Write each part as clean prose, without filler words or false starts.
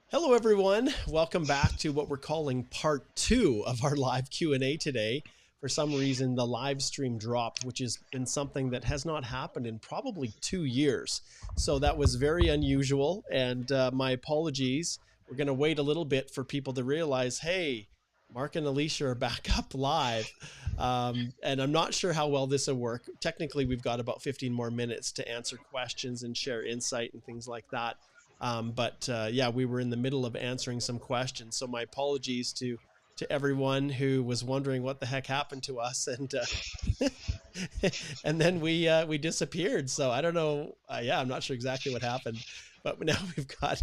Hello, everyone. Welcome back to what we're calling part two of our live Q&A today. For some reason, the live stream dropped, which has been something that has not happened in probably 2 years. So that was very unusual, and my apologies. We're going to wait a little bit for people to realize, hey, Mark and Alicia are back up live. And I'm not sure how well this will work. Technically, we've got about 15 more minutes to answer questions and share insight and things like that. But yeah, we were in the middle of answering some questions. So my apologies to everyone who was wondering what the heck happened to us, and then we disappeared. So I don't know. Yeah, I'm not sure exactly what happened, but now we've got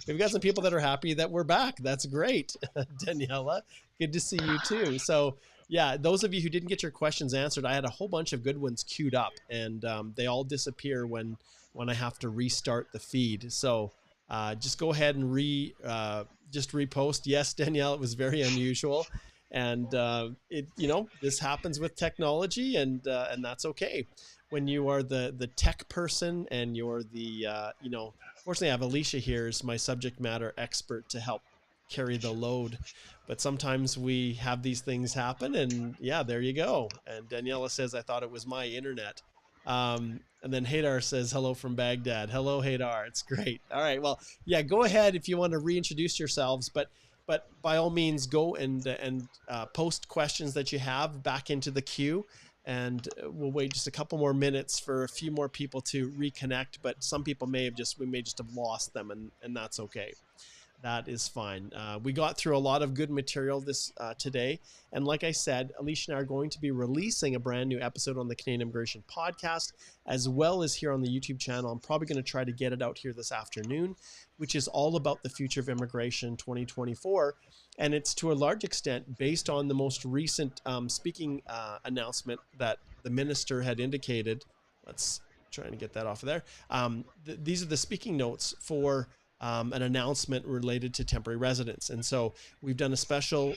we've got some people that are happy that we're back. That's great, Daniela. Good to see you too. So yeah, those of you who didn't get your questions answered, I had a whole bunch of good ones queued up, and they all disappear when I have to restart the feed. So just go ahead and just repost. Yes, Danielle, it was very unusual, and this happens with technology, and that's okay. When you are the tech person and you're fortunately I have Alicia here as my subject matter expert to help carry the load, but sometimes we have these things happen, and yeah, there you go. And Daniela says, I thought it was my internet. And then Hadar says, hello from Baghdad. Hello, Hadar. It's great. All right. Well, yeah, go ahead if you want to reintroduce yourselves, but by all means, go and post questions that you have back into the queue. And we'll wait just a couple more minutes for a few more people to reconnect. But some people we may just have lost them, and that's okay. That is fine. We got through a lot of good material this today. And like I said, Alicia and I are going to be releasing a brand new episode on the Canadian Immigration Podcast, as well as here on the YouTube channel. I'm probably going to try to get it out here this afternoon, which is all about the future of immigration 2024. And it's to a large extent based on the most recent speaking announcement that the minister had indicated. Let's try and get that off of there. These are the speaking notes for an announcement related to temporary residence. And so we've done a special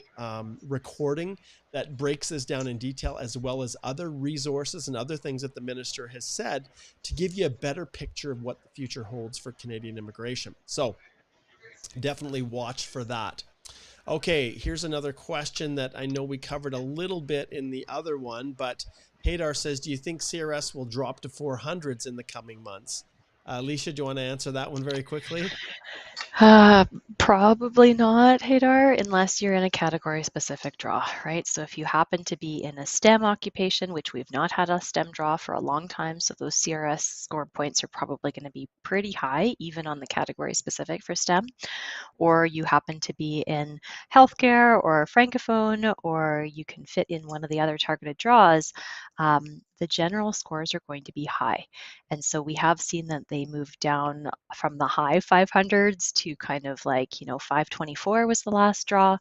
recording that breaks this down in detail, as well as other resources and other things that the minister has said to give you a better picture of what the future holds for Canadian immigration. So definitely watch for that. Okay, here's another question that I know we covered a little bit in the other one, but Hadar says, do you think CRS will drop to 400s in the coming months? Alicia, do you want to answer that one very quickly? Uh, Probably not, Hadar, unless you're in a category specific draw, right? So if you happen to be in a STEM occupation, which we've not had a STEM draw for a long time, so those CRS score points are probably going to be pretty high, even on the category specific for STEM, or you happen to be in healthcare or francophone, or you can fit in one of the other targeted draws, the general scores are going to be high. And so we have seen that they moved down from the high 500s to kind of like, 524 was the last draw.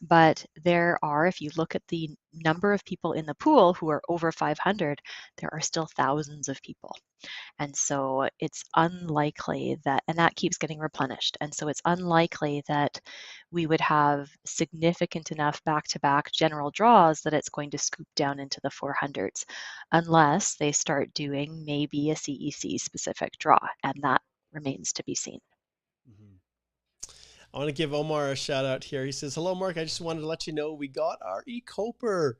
But there are, if you look at the number of people in the pool who are over 500, there are still thousands of people. And so it's unlikely that, and that keeps getting replenished. And so it's unlikely that we would have significant enough back-to-back general draws that it's going to scoop down into the 400s, unless they start doing maybe a CEC specific draw. And that remains to be seen. Mm-hmm. I want to give Omar a shout out here. He says, hello, Mark. I just wanted to let you know we got our e-coper.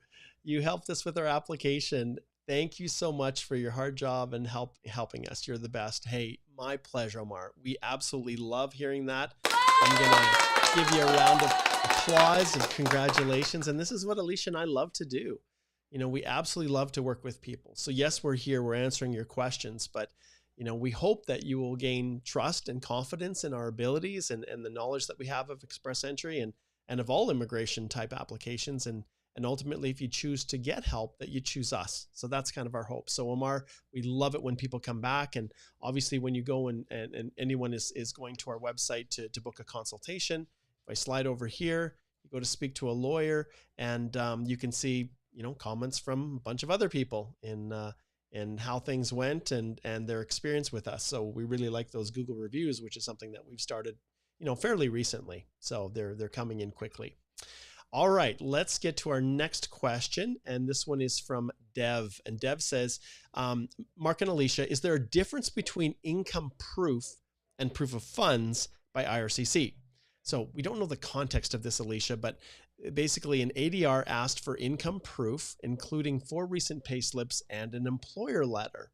You helped us with our application. Thank you so much for your hard job and helping us. You're the best. Hey, my pleasure, Omar. We absolutely love hearing that. I'm going to give you a round of applause and congratulations. And this is what Alicia and I love to do. We absolutely love to work with people. So yes, we're here. We're answering your questions, but we hope that you will gain trust and confidence in our abilities and the knowledge that we have of express entry and of all immigration type applications. And ultimately, if you choose to get help, that you choose us. So that's kind of our hope. So Omar, we love it when people come back. And obviously when you go and anyone is going to our website to book a consultation, if I slide over here, you go to speak to a lawyer, and you can see, comments from a bunch of other people and how things went and their experience with us. So we really like those Google reviews, which is something that we've started, fairly recently. So they're coming in quickly. All right, let's get to our next question. And this one is from Dev. And Dev says, Mark and Alicia, is there a difference between income proof and proof of funds by IRCC. So we don't know the context of this, Alicia, but basically an ADR asked for income proof, including 4 recent pay slips and an employer letter.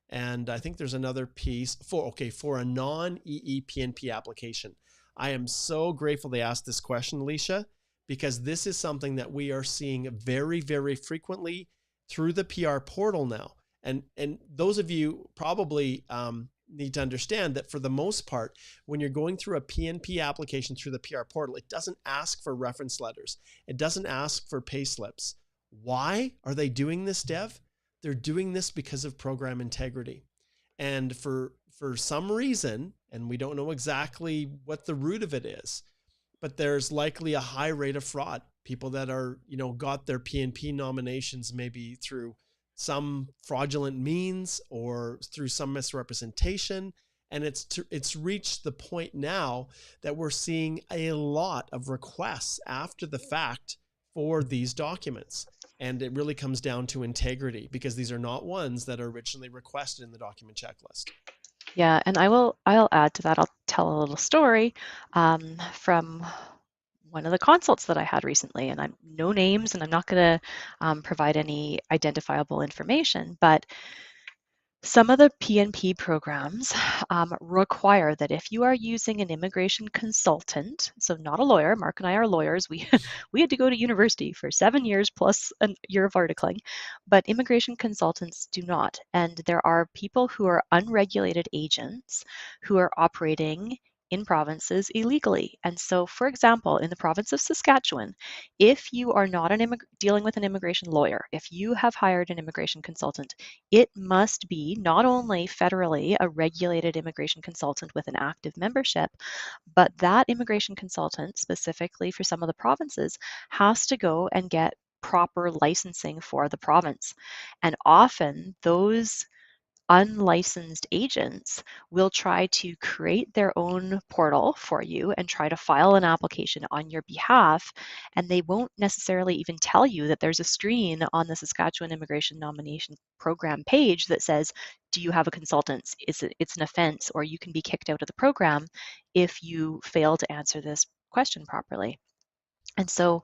And I think there's another piece for a non-EEPNP application. I am so grateful they asked this question, Alicia, because this is something that we are seeing very, very frequently through the PR portal now. And those of you probably need to understand that for the most part, when you're going through a PNP application through the PR portal, it doesn't ask for reference letters. It doesn't ask for pay slips. Why are they doing this, Dev? They're doing this because of program integrity. And for some reason, and we don't know exactly what the root of it is, but there's likely a high rate of fraud. People that are, got their PNP nominations maybe through some fraudulent means or through some misrepresentation. And it's reached the point now that we're seeing a lot of requests after the fact for these documents. And it really comes down to integrity, because these are not ones that are originally requested in the document checklist. Yeah, and I'll add to that. I'll tell a little story from one of the consults that I had recently, and I'm no names, and I'm not going to provide any identifiable information, but some of the PNP programs require that if you are using an immigration consultant, so not a lawyer, Mark and I are lawyers, we had to go to university for 7 years plus a year of articling, but immigration consultants do not. And there are people who are unregulated agents who are operating in provinces illegally. And so, for example, in the province of Saskatchewan, if you are not dealing with an immigration lawyer, if you have hired an immigration consultant, it must be not only federally a regulated immigration consultant with an active membership, but that immigration consultant, specifically for some of the provinces, has to go and get proper licensing for the province. And often those unlicensed agents will try to create their own portal for you and try to file an application on your behalf. And they won't necessarily even tell you that there's a screen on the Saskatchewan Immigration Nomination Program page that says, do you have a consultant? It's an offense, or you can be kicked out of the program if you fail to answer this question properly. And so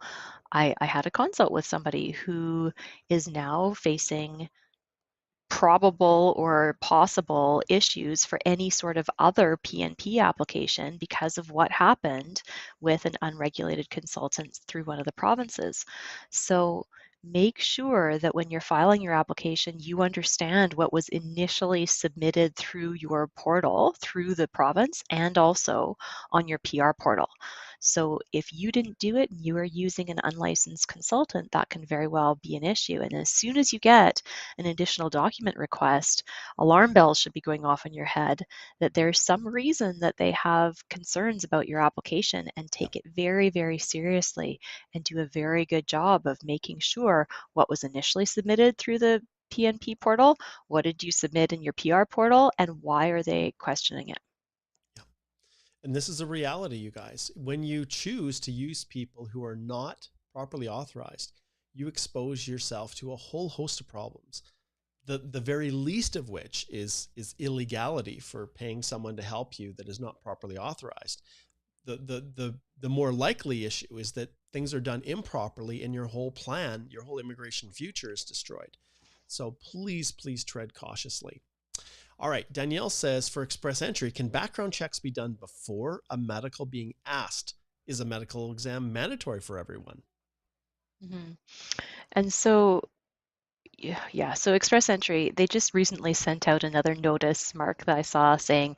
I had a consult with somebody who is now facing probable or possible issues for any sort of other PNP application because of what happened with an unregulated consultant through one of the provinces. So make sure that when you're filing your application, you understand what was initially submitted through your portal, through the province, and also on your PR portal. So if you didn't do it and you are using an unlicensed consultant, that can very well be an issue. And as soon as you get an additional document request, alarm bells should be going off in your head that there's some reason that they have concerns about your application, and take it very, very seriously and do a very good job of making sure what was initially submitted through the PNP portal, what did you submit in your PR portal, and why are they questioning it? And this is a reality, you guys. When you choose to use people who are not properly authorized, you expose yourself to a whole host of problems. The very least of which is illegality for paying someone to help you that is not properly authorized. The more likely issue is that things are done improperly and your whole plan, your whole immigration future is destroyed. So please, please tread cautiously. All right, Danielle says, for express entry, can background checks be done before a medical being asked? Is a medical exam mandatory for everyone? Mm-hmm. And so, yeah, so express entry, they just recently sent out another notice, Mark, that I saw saying,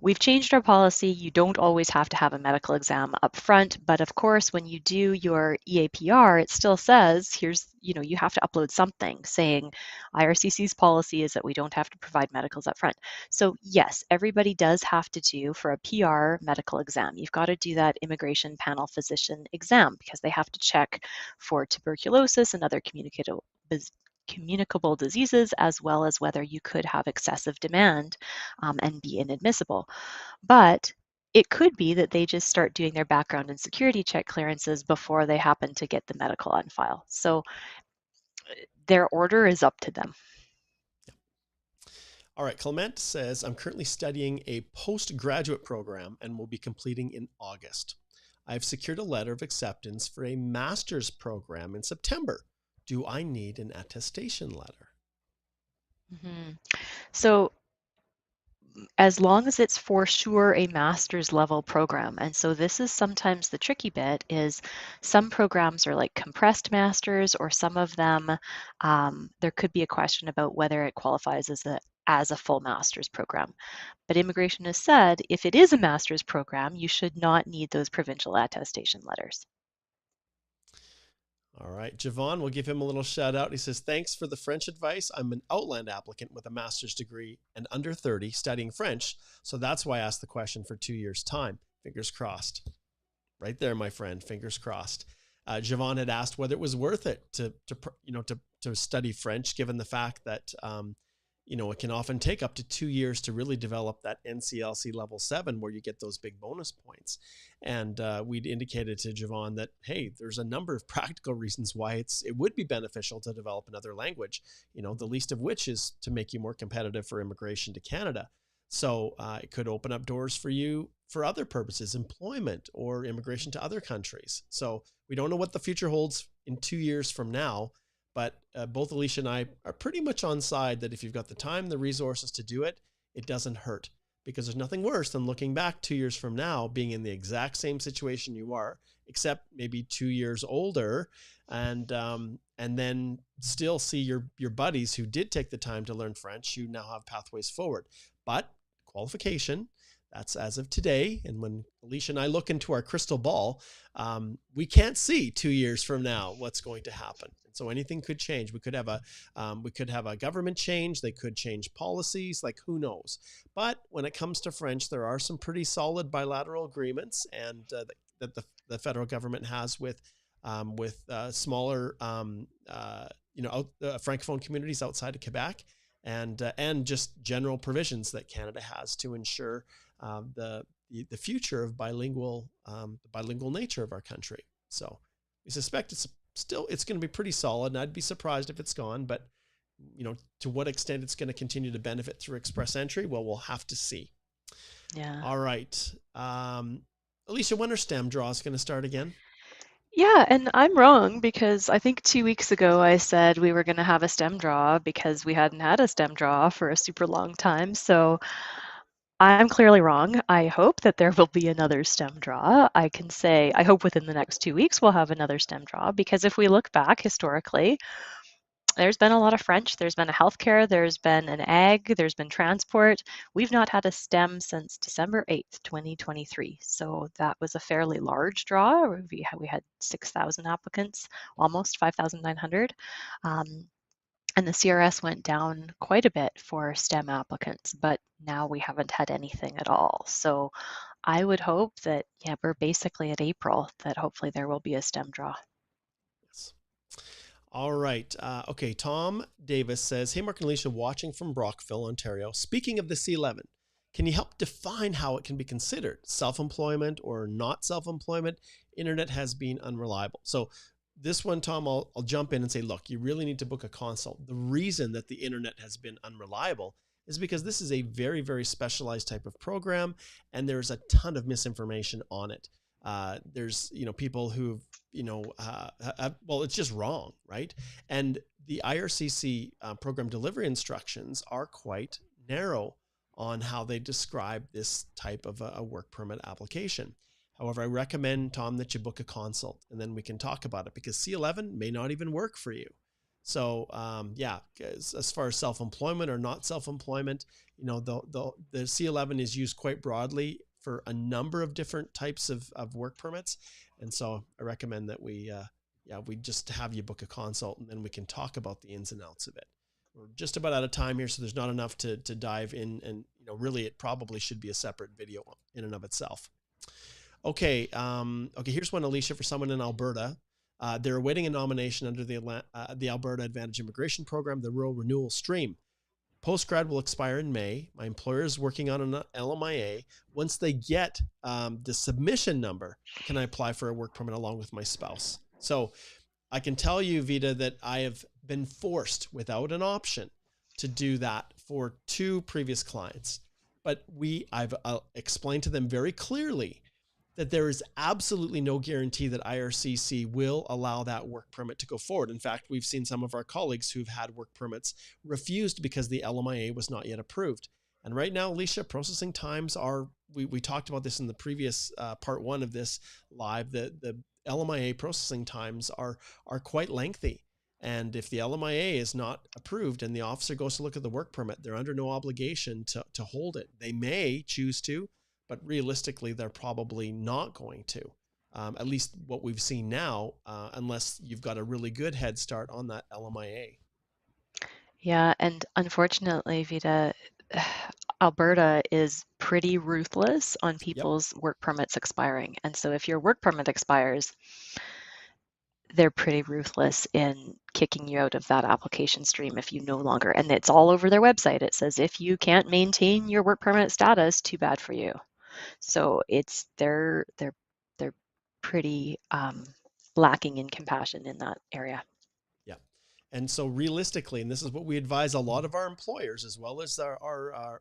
we've changed our policy. You don't always have to have a medical exam up front, but of course, when you do your EAPR, it still says, you have to upload something saying IRCC's policy is that we don't have to provide medicals up front. So yes, everybody does have to do for a PR medical exam. You've got to do that immigration panel physician exam because they have to check for tuberculosis and other communicable diseases, as well as whether you could have excessive demand and be inadmissible. But it could be that they just start doing their background and security check clearances before they happen to get the medical on file. So their order is up to them. All right, Clement says, I'm currently studying a postgraduate program and will be completing in August. I've secured a letter of acceptance for a master's program in September. Do I need an attestation letter? Mm-hmm. So as long as it's for sure a master's level program. And so this is sometimes the tricky bit is some programs are like compressed masters, or some of them, there could be a question about whether it qualifies as a full master's program. But immigration has said if it is a master's program, you should not need those provincial attestation letters. All right, Javon, we'll give him a little shout out. He says, thanks for the French advice. I'm an outland applicant with a master's degree and under 30 studying French. So that's why I asked the question for 2 years' time. Fingers crossed. Right there, my friend. Fingers crossed. Javon had asked whether it was worth it to study French, given the fact that it can often take up to 2 years to really develop that NCLC level 7, where you get those big bonus points. And we'd indicated to Javon that, hey, there's a number of practical reasons why it would be beneficial to develop another language, the least of which is to make you more competitive for immigration to Canada. So it could open up doors for you for other purposes, employment or immigration to other countries. So we don't know what the future holds in 2 years from now, but both Alicia and I are pretty much on side that if you've got the time, the resources to do it, it doesn't hurt, because there's nothing worse than looking back 2 years from now, being in the exact same situation you are, except maybe 2 years older, and then still see your buddies who did take the time to learn French, who now have pathways forward. But qualification, that's as of today. And when Alicia and I look into our crystal ball, we can't see 2 years from now what's going to happen. And so anything could change. We could have a government change. They could change policies, like who knows. But when it comes to French, there are some pretty solid bilateral agreements, and that the federal government has with smaller francophone communities outside of Quebec, and just general provisions that Canada has to ensure the future of the bilingual nature of our country. So we suspect it's going to be pretty solid, and I'd be surprised if it's gone. But to what extent it's going to continue to benefit through express entry, well, we'll have to see. Yeah. All right, Alicia, when are STEM draws going to start again? Yeah, and I'm wrong because I think 2 weeks ago I said we were going to have a STEM draw because we hadn't had a STEM draw for a super long time. So I'm clearly wrong. I hope that there will be another STEM draw. I can say, I hope within the next 2 weeks we'll have another STEM draw, because if we look back historically, there's been a lot of French, there's been a healthcare, there's been an ag, there's been transport. We've not had a STEM since December 8th, 2023. So that was a fairly large draw. We had 6,000 applicants, almost 5,900. And the CRS went down quite a bit for STEM applicants, but now we haven't had anything at all. So I would hope that, yeah, we're basically at April, that hopefully there will be a STEM draw. Yes. All right. Okay. Tom Davis says, hey, Mark and Alicia, watching from Brockville, Ontario. Speaking of the C11, can you help define how it can be considered self-employment or not self-employment? Internet has been unreliable. So this one, Tom, I'll jump in and say, look, you really need to book a consult. The reason that the internet has been unreliable is because this is a very, very specialized type of program, and there's a ton of misinformation on it. There's, people who've, well, it's just wrong, right? And the IRCC program delivery instructions are quite narrow on how they describe this type of a work permit application. However, I recommend, Tom, that you book a consult, and then we can talk about it, because C11 may not even work for you. So yeah, as far as self-employment or not self-employment, the C11 is used quite broadly for a number of different types of work permits. And so I recommend that we just have you book a consult, and then we can talk about the ins and outs of it. We're just about out of time here, so there's not enough to dive in, and really it probably should be a separate video in and of itself. Okay, here's one, Alicia, for someone in Alberta. They're awaiting a nomination under the Alberta Advantage Immigration Program, the Rural Renewal Stream. Postgrad will expire in May. My employer is working on an LMIA. Once they get the submission number, can I apply for a work permit along with my spouse? So I can tell you, Vita, that I have been forced, without an option, to do that for 2 previous clients, but I've explained to them very clearly that there is absolutely no guarantee that IRCC will allow that work permit to go forward. In fact, we've seen some of our colleagues who've had work permits refused because the LMIA was not yet approved. And right now, Alicia, processing times are, we talked about this in the previous part 1 of this live, the LMIA processing times are quite lengthy. And if the LMIA is not approved and the officer goes to look at the work permit, they're under no obligation to hold it. They may choose to, but realistically, they're probably not going to, at least what we've seen now, unless you've got a really good head start on that LMIA. Yeah, and unfortunately, Vita, Alberta is pretty ruthless on Yep. people's work permits expiring. And so if your work permit expires, they're pretty ruthless in kicking you out of that application stream if you no longer, and it's all over their website. It says, if you can't maintain your work permit status, too bad for you. So they're pretty lacking in compassion in that area. Yeah. And so realistically, and this is what we advise a lot of our employers, as well as our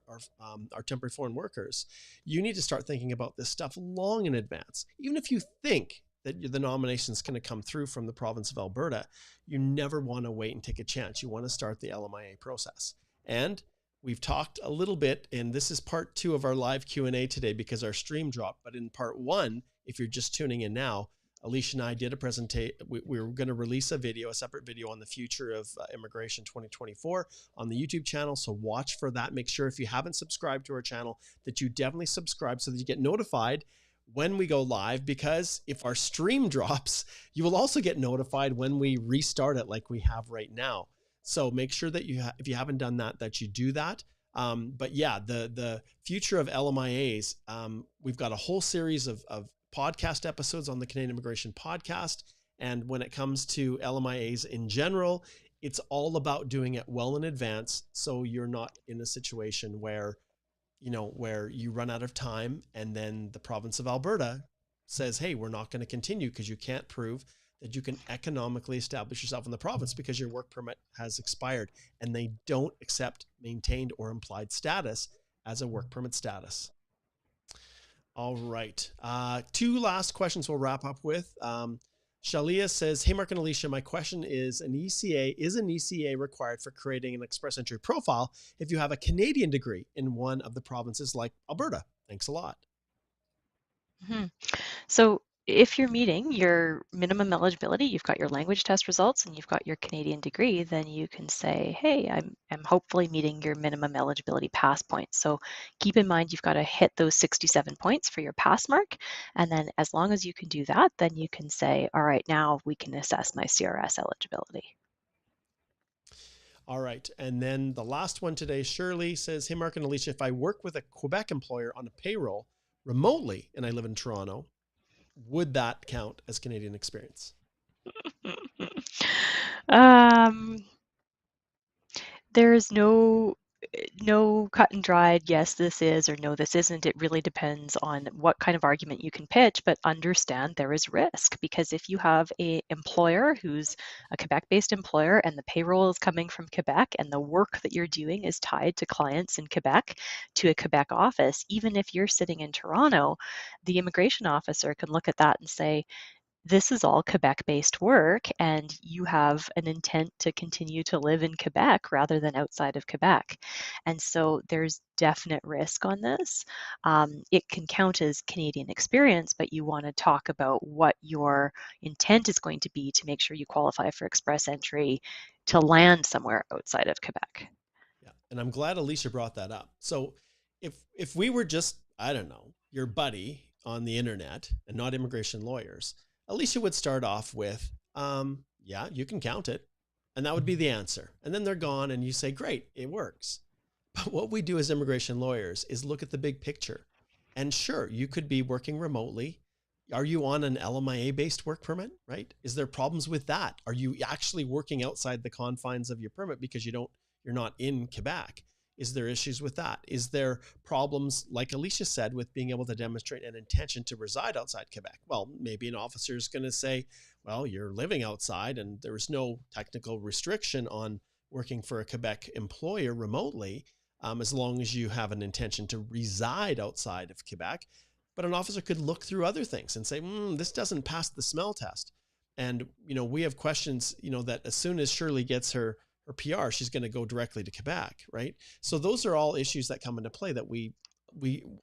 temporary foreign workers, you need to start thinking about this stuff long in advance. Even if you think that the nomination is going to come through from the province of Alberta, you never want to wait and take a chance. You want to start the LMIA process. And we've talked a little bit, and this is part 2 of our live Q&A today because our stream dropped. But in part 1, if you're just tuning in now, Alicia and I did a presentation. We were going to release a separate video on the future of immigration 2024 on the YouTube channel. So watch for that. Make sure if you haven't subscribed to our channel that you definitely subscribe so that you get notified when we go live, because if our stream drops, you will also get notified when we restart it like we have right now. So make sure that if you haven't done that, that you do that. But yeah, the future of LMIAs, we've got a whole series of podcast episodes on the Canadian Immigration Podcast. And when it comes to LMIAs in general, it's all about doing it well in advance. So you're not in a situation where you run out of time and then the province of Alberta says, hey, we're not going to continue because you can't prove that you can economically establish yourself in the province because your work permit has expired, and they don't accept maintained or implied status as a work permit status. All right. 2 last questions we'll wrap up with. Shalia says, hey, Mark and Alicia, my question is an ECA required for creating an express entry profile if you have a Canadian degree in one of the provinces like Alberta? Thanks a lot. Mm-hmm. So if you're meeting your minimum eligibility, you've got your language test results and you've got your Canadian degree, then you can say, hey, I'm hopefully meeting your minimum eligibility pass points. So keep in mind, you've got to hit those 67 points for your pass mark. And then as long as you can do that, then you can say, all right, now we can assess my CRS eligibility. All right. And then the last one today, Shirley says, hey, Mark and Alicia, if I work with a Quebec employer on a payroll remotely and I live in Toronto, would that count as Canadian experience? There is no cut and dried, yes, this is, or no, this isn't. It really depends on what kind of argument you can pitch, but understand there is risk, because if you have a employer who's a Quebec-based employer and the payroll is coming from Quebec and the work that you're doing is tied to clients in Quebec, to a Quebec office, even if you're sitting in Toronto, the immigration officer can look at that and say, this is all Quebec-based work, and you have an intent to continue to live in Quebec rather than outside of Quebec. And so there's definite risk on this. It can count as Canadian experience, but you want to talk about what your intent is going to be to make sure you qualify for express entry to land somewhere outside of Quebec. Yeah. And I'm glad Alicia brought that up. So if we were just, I don't know, your buddy on the internet and not immigration lawyers, Alicia would start off with, yeah, you can count it. And that would be the answer. And then they're gone and you say, great, it works. But what we do as immigration lawyers is look at the big picture. And sure, you could be working remotely. Are you on an LMIA based work permit, right? Is there problems with that? Are you actually working outside the confines of your permit because you're not in Quebec? Is there issues with that? Is there problems, like Alicia said, with being able to demonstrate an intention to reside outside Quebec? Well, maybe an officer is going to say, well, you're living outside and there's no technical restriction on working for a Quebec employer remotely. as long as you have an intention to reside outside of Quebec. But an officer could look through other things and say, this doesn't pass the smell test. And, we have questions, that as soon as Shirley gets her PR, she's going to go directly to Quebec, right? So those are all issues that come into play that we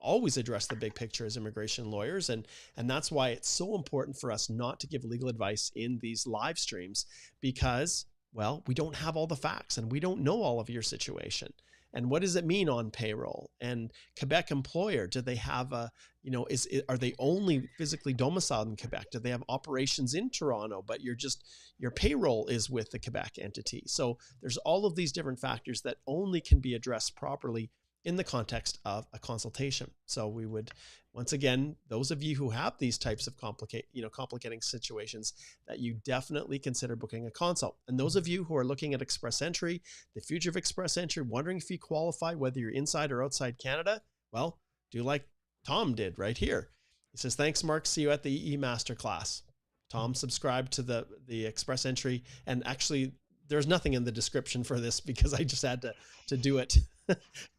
always address the big picture as immigration lawyers. And that's why it's so important for us not to give legal advice in these live streams, because, well, we don't have all the facts and we don't know all of your situation. And what does it mean on payroll? And Quebec employer, do they have are they only physically domiciled in Quebec? Do they have operations in Toronto, but your payroll is with the Quebec entity? So there's all of these different factors that only can be addressed properly in the context of a consultation. So we would, once again, those of you who have these types of complicating situations, that you definitely consider booking a consult. And those of you who are looking at express entry, the future of express entry, wondering if you qualify, whether you're inside or outside Canada, well, do like Tom did right here. He says, thanks, Mark. See you at the EE Masterclass. Tom subscribed to the express entry, and actually there's nothing in the description for this because I just had to do it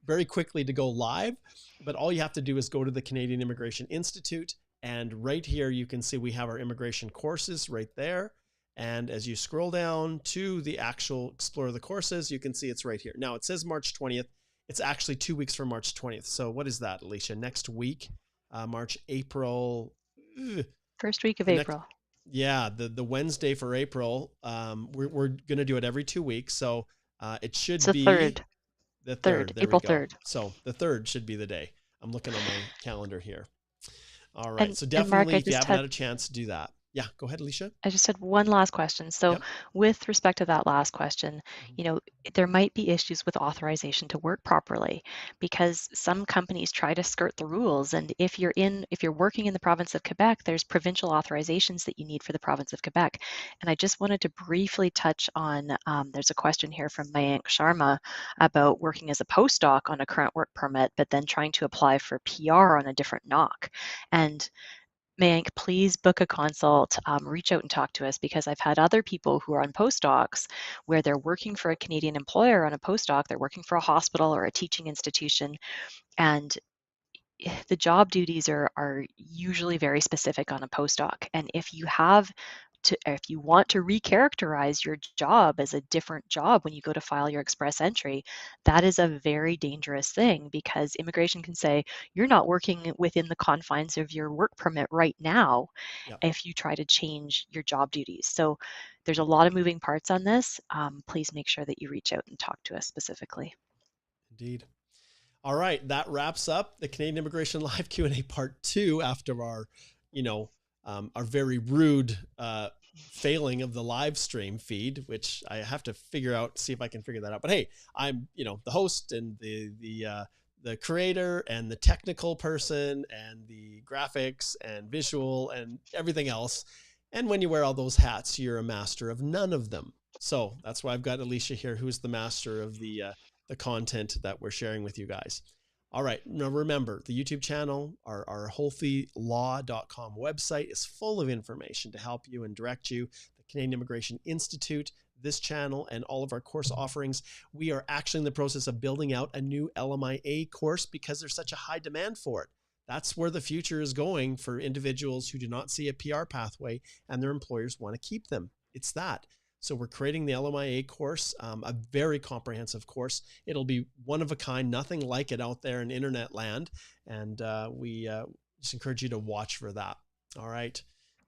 very quickly to go live. But all you have to do is go to the Canadian Immigration Institute, and right here you can see we have our immigration courses right there. And as you scroll down to the actual explore the courses, you can see it's right here. Now it says March 20th. It's actually 2 weeks from March 20th. So what is that, Alicia? Next week, March, April. First week of April. Yeah, the Wednesday for April. We're going to do it every 2 weeks. So it should be the 3rd. There April we go. 3rd. So the 3rd should be the day. I'm looking on my calendar here. All right. So definitely, Mark, if you haven't had a chance to do that. Yeah, go ahead, Alicia. I just had one last question. So with respect to that last question, there might be issues with authorization to work properly, because some companies try to skirt the rules. And if you're working in the province of Quebec, there's provincial authorizations that you need for the province of Quebec. And I just wanted to briefly touch on, there's a question here from Mayank Sharma about working as a postdoc on a current work permit, but then trying to apply for PR on a different NOC. And Mayank, please book a consult, reach out and talk to us, because I've had other people who are on postdocs where they're working for a Canadian employer on a postdoc, they're working for a hospital or a teaching institution, and the job duties are usually very specific on a postdoc. And if you want to recharacterize your job as a different job when you go to file your express entry, that is a very dangerous thing, because immigration can say you're not working within the confines of your work permit right now if you try to change your job duties. So there's a lot of moving parts on this. Please make sure that you reach out and talk to us specifically. Indeed. All right, that wraps up the Canadian Immigration Live Q&A Part 2 after our very rude failing of the live stream feed, which I have to see if I can figure that out. But hey, I'm the host and the creator and the technical person and the graphics and visual and everything else. And when you wear all those hats, you're a master of none of them. So that's why I've got Alicia here, who's the master of the content that we're sharing with you guys. All right. Now remember, the YouTube channel, our healthylaw.com website is full of information to help you and direct you. The Canadian Immigration Institute, this channel, and all of our course offerings. We are actually in the process of building out a new LMIA course because there's such a high demand for it. That's where the future is going for individuals who do not see a PR pathway and their employers want to keep them. It's that. So we're creating the LMIA course, a very comprehensive course. It'll be one of a kind, nothing like it out there in internet land. And we just encourage you to watch for that. All right.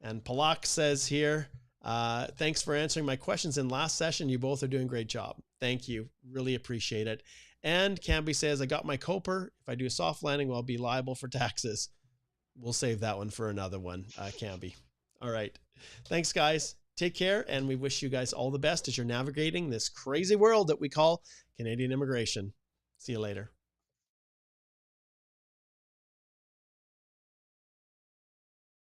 And Palak says here, thanks for answering my questions in last session. You both are doing a great job. Thank you. Really appreciate it. And Camby says, I got my COPR. If I do a soft landing, I'll be liable for taxes. We'll save that one for another one, Camby. All right. Thanks, guys. Take care, and we wish you guys all the best as you're navigating this crazy world that we call Canadian immigration. See you later.